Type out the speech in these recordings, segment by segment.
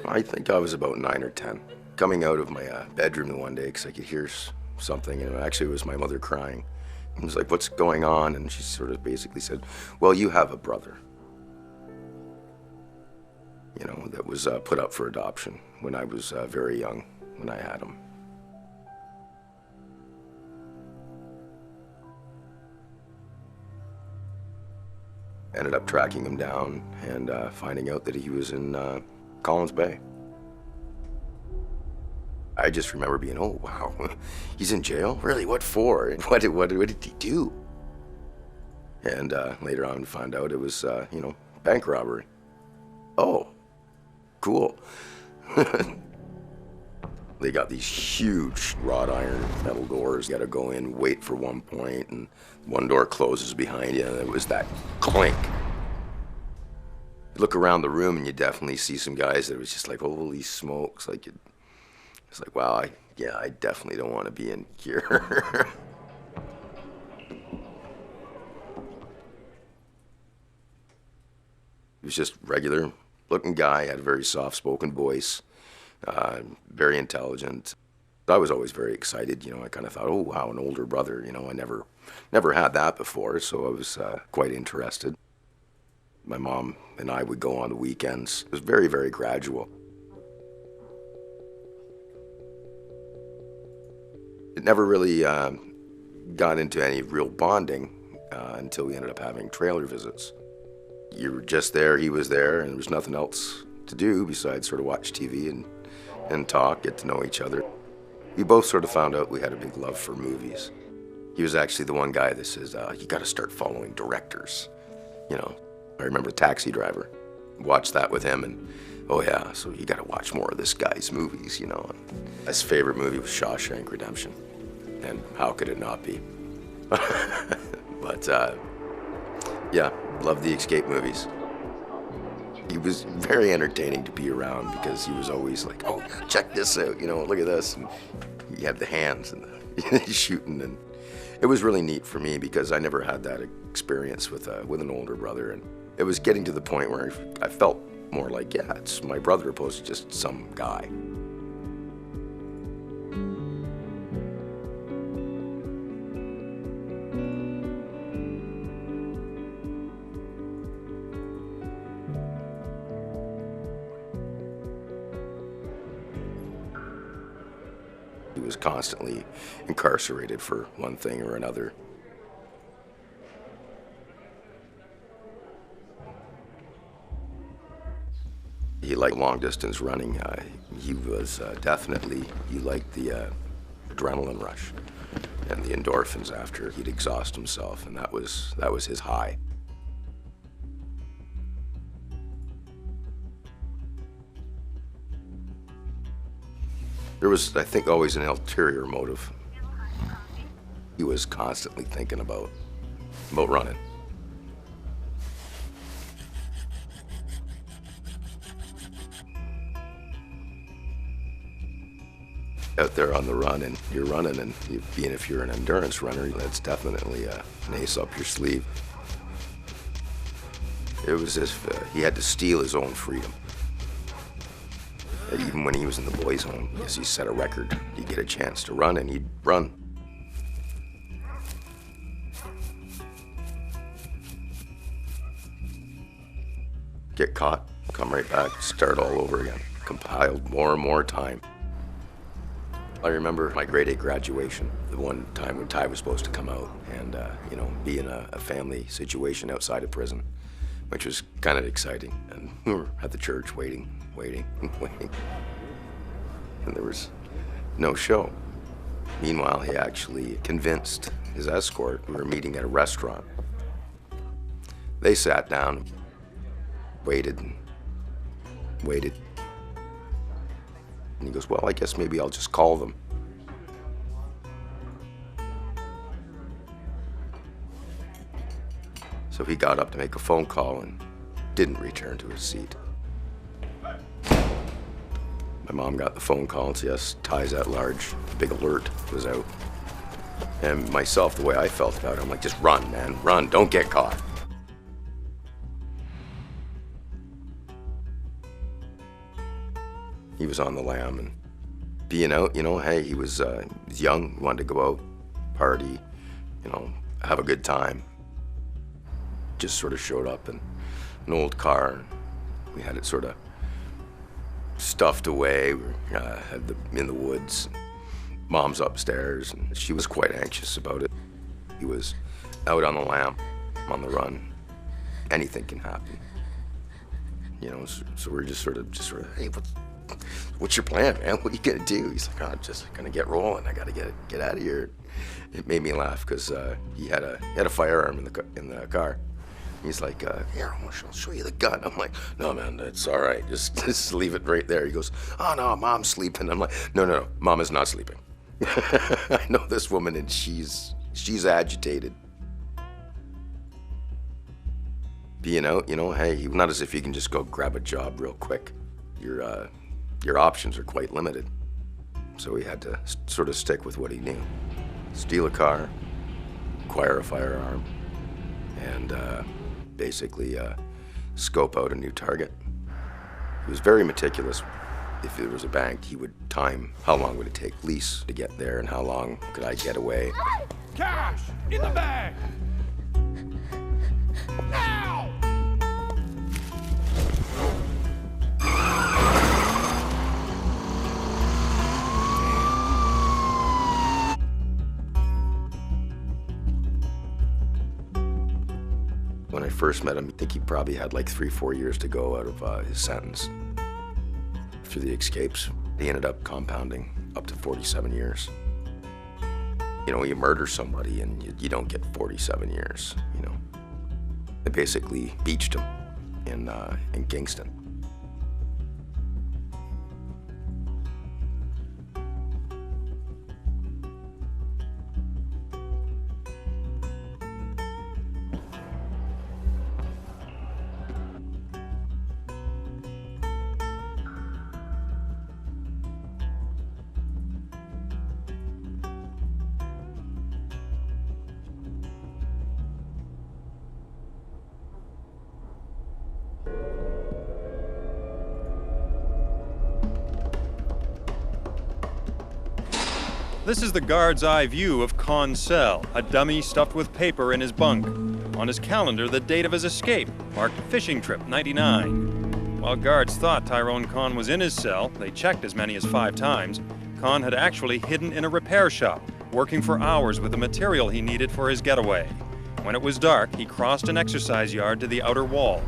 I think I was about 9 or 10. Coming out of my bedroom one day because I could hear something, and actually it was my mother crying. I was like, what's going on? And she sort of basically said, well, you have a brother. You know, that was put up for adoption when I was very young, when I had him. Ended up tracking him down and finding out that he was in Collins Bay. I just remember being, oh, wow, he's in jail? Really, what for? What did he do? And later on found out it was, you know, bank robbery. Oh, cool. They got these huge wrought iron metal doors. You gotta go in, wait for one point, and one door closes behind you, and it was that clink. You look around the room and you definitely see some guys that was just like, holy smokes, like it's like, wow, I definitely don't want to be in here. He was just regular looking guy, had a very soft-spoken voice, very intelligent. I was always very excited, you know, I kind of thought, oh wow, an older brother, you know, I never had that before, so I was quite interested. My mom and I would go on the weekends. It was very, very gradual. It never really got into any real bonding until we ended up having trailer visits. You were just there, he was there, and there was nothing else to do besides sort of watch TV and talk, get to know each other. We both sort of found out we had a big love for movies. He was actually the one guy that says, you gotta start following directors, you know. I remember Taxi Driver. Watched that with him, and oh yeah, so you gotta watch more of this guy's movies, you know. His favorite movie was Shawshank Redemption, and how could it not be? But yeah, loved the escape movies. He was very entertaining to be around because he was always like, oh, check this out, you know, look at this. And he had the hands and the shooting, and it was really neat for me because I never had that experience with an older brother. And it was getting to the point where I felt more like, yeah, it's my brother opposed to just some guy. He was constantly incarcerated for one thing or another. He liked long-distance running. He was definitely, he liked the adrenaline rush and the endorphins after he'd exhaust himself, and that was his high. There was, I think, always an ulterior motive. He was constantly thinking about running. Out there on the run, and you're running, and being if you're an endurance runner, that's definitely an ace up your sleeve. It was as if he had to steal his own freedom. Even when he was in the boys' home, because he set a record, he'd get a chance to run, and he'd run. Get caught, come right back, start all over again. Compiled more and more time. I remember my grade 8 graduation, the one time when Ty was supposed to come out and, you know, be in a family situation outside of prison, which was kind of exciting. And we were at the church waiting. And there was no show. Meanwhile, he actually convinced his escort. We were meeting at a restaurant. They sat down, waited. And he goes, well, I guess maybe I'll just call them. So he got up to make a phone call and didn't return to his seat. My mom got the phone call and said, yes, Ty's at large. Big alert was out. And myself, the way I felt about it, I'm like, just run, man, run, don't get caught. he was on the lam and being out, hey, he was young, wanted to go out, party, have a good time. Just sort of showed up in an old car. We had it sort of stuffed away. We had in the woods. Mom's upstairs, and she was quite anxious about it. He was out on the lam, on the run. Anything can happen. So we're just sort of, hey, what's your plan, man? What are you gonna do? He's like, I'm just gonna get rolling. I gotta get out of here. It made me laugh because he had a firearm in the car. He's like, here, I'll show you the gun. I'm like, no, man, it's all right. Just leave it right there. He goes, oh no, Mom's sleeping. I'm like, no, Mom is not sleeping. I know this woman, and she's agitated. Being out, hey, not as if you can just go grab a job real quick. Your options are quite limited. So he had to sort of stick with what he knew. Steal a car, acquire a firearm, and basically scope out a new target. He was very meticulous. If there was a bank, he would time how long would it take lease to get there and how long could I get away. Cash in the bag! Now! When I first met him, I think he probably had like 3-4 years to go out of his sentence. Through the escapes, he ended up compounding up to 47 years. You murder somebody and you don't get 47 years, They basically beached him in Kingston. This is the guard's eye view of Conn's cell, a dummy stuffed with paper in his bunk. On his calendar, the date of his escape, marked fishing trip 99. While guards thought Tyrone Conn was in his cell, they checked as many as 5 times. Conn had actually hidden in a repair shop, working for hours with the material he needed for his getaway. When it was dark, he crossed an exercise yard to the outer wall.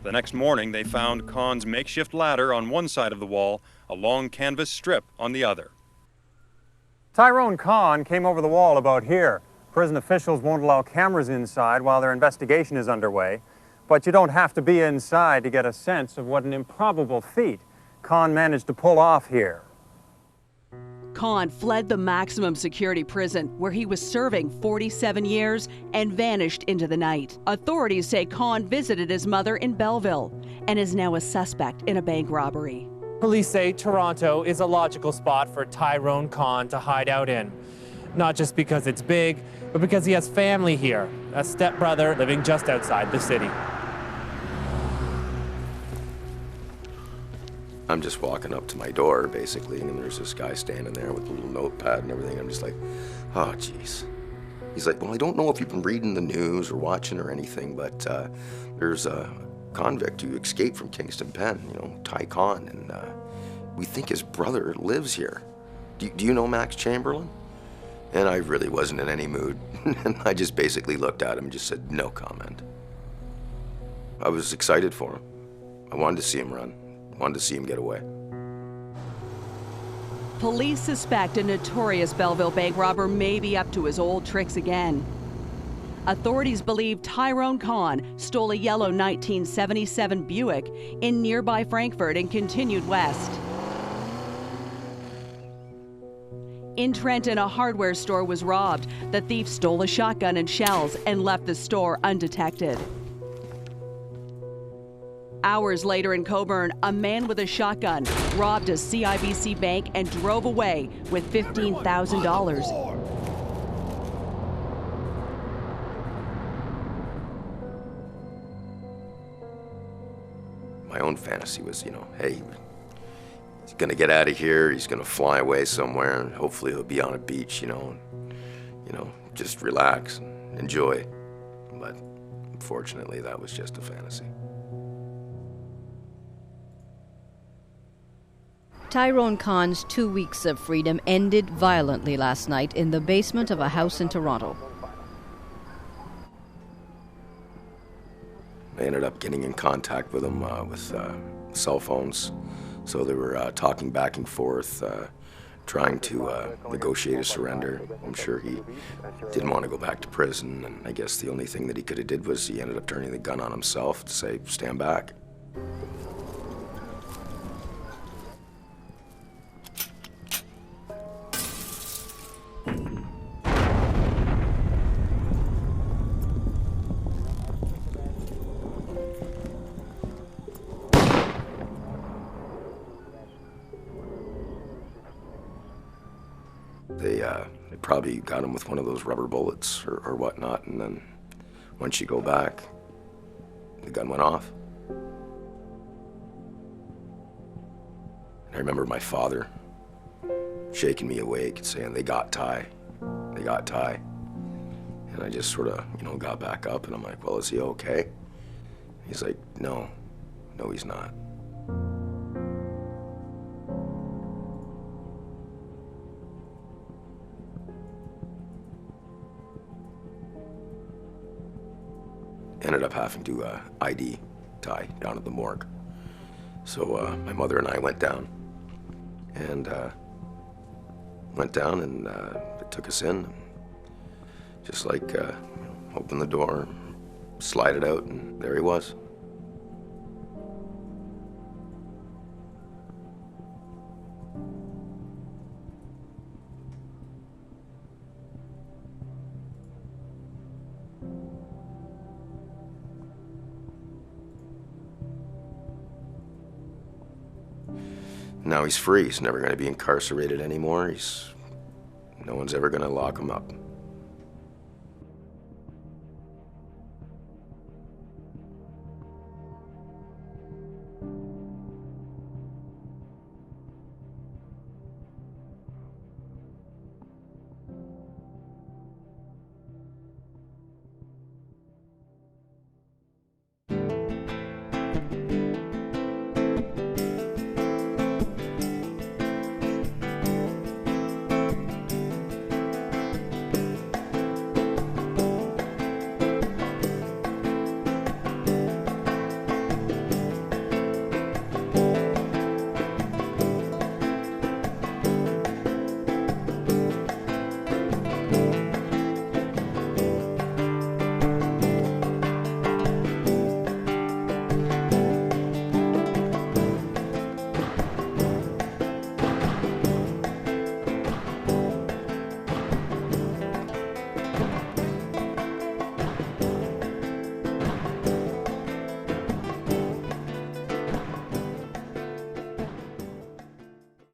The next morning, they found Conn's makeshift ladder on one side of the wall, a long canvas strip on the other. Tyrone Conn came over the wall about here. Prison officials won't allow cameras inside while their investigation is underway, but you don't have to be inside to get a sense of what an improbable feat Conn managed to pull off here. Conn fled the maximum security prison where he was serving 47 years and vanished into the night. Authorities say Conn visited his mother in Belleville and is now a suspect in a bank robbery. Police say Toronto is a logical spot for Tyrone Conn to hide out in. Not just because it's big, but because he has family here, a stepbrother living just outside the city. I'm just walking up to my door, basically, and there's this guy standing there with a little notepad and everything. I'm just like, oh, jeez. He's like, well, I don't know if you've been reading the news or watching or anything, but there's a convict who escaped from Kingston Pen, Ty Conn, and we think his brother lives here. Do you know Max Chamberlain? And I really wasn't in any mood. And I just basically looked at him and just said, no comment. I was excited for him. I wanted to see him run. Wanted to see him get away. Police suspect a notorious Belleville bank robber may be up to his old tricks again. Authorities believe Tyrone Conn stole a yellow 1977 Buick in nearby Frankfurt and continued west. In Trenton, a hardware store was robbed. The thief stole a shotgun and shells and left the store undetected. Hours later in Coburn, a man with a shotgun robbed a CIBC bank and drove away with $15,000. My own fantasy was, hey, he's gonna get out of here, he's gonna fly away somewhere, and hopefully he'll be on a beach, just relax and enjoy. But unfortunately, that was just a fantasy. Tyrone Conn's 2 weeks of freedom ended violently last night in the basement of a house in Toronto. I ended up getting in contact with him with cell phones, so they were talking back and forth, trying to negotiate a surrender. I'm sure he didn't want to go back to prison, and I guess the only thing that he could have did was he ended up turning the gun on himself to say, stand back. They probably got him with one of those rubber bullets or whatnot, and then once you go back, the gun went off. And I remember my father shaking me awake and saying, they got Ty. They got Ty. And I just sort of, got back up, and I'm like, well, is he okay? He's like, no, he's not. Ended up having to ID Ty down at the morgue. So my mother and I went down and they took us in. Just like opened the door, slide it out, and there he was. Now he's free. He's never going to be incarcerated anymore. No one's ever going to lock him up.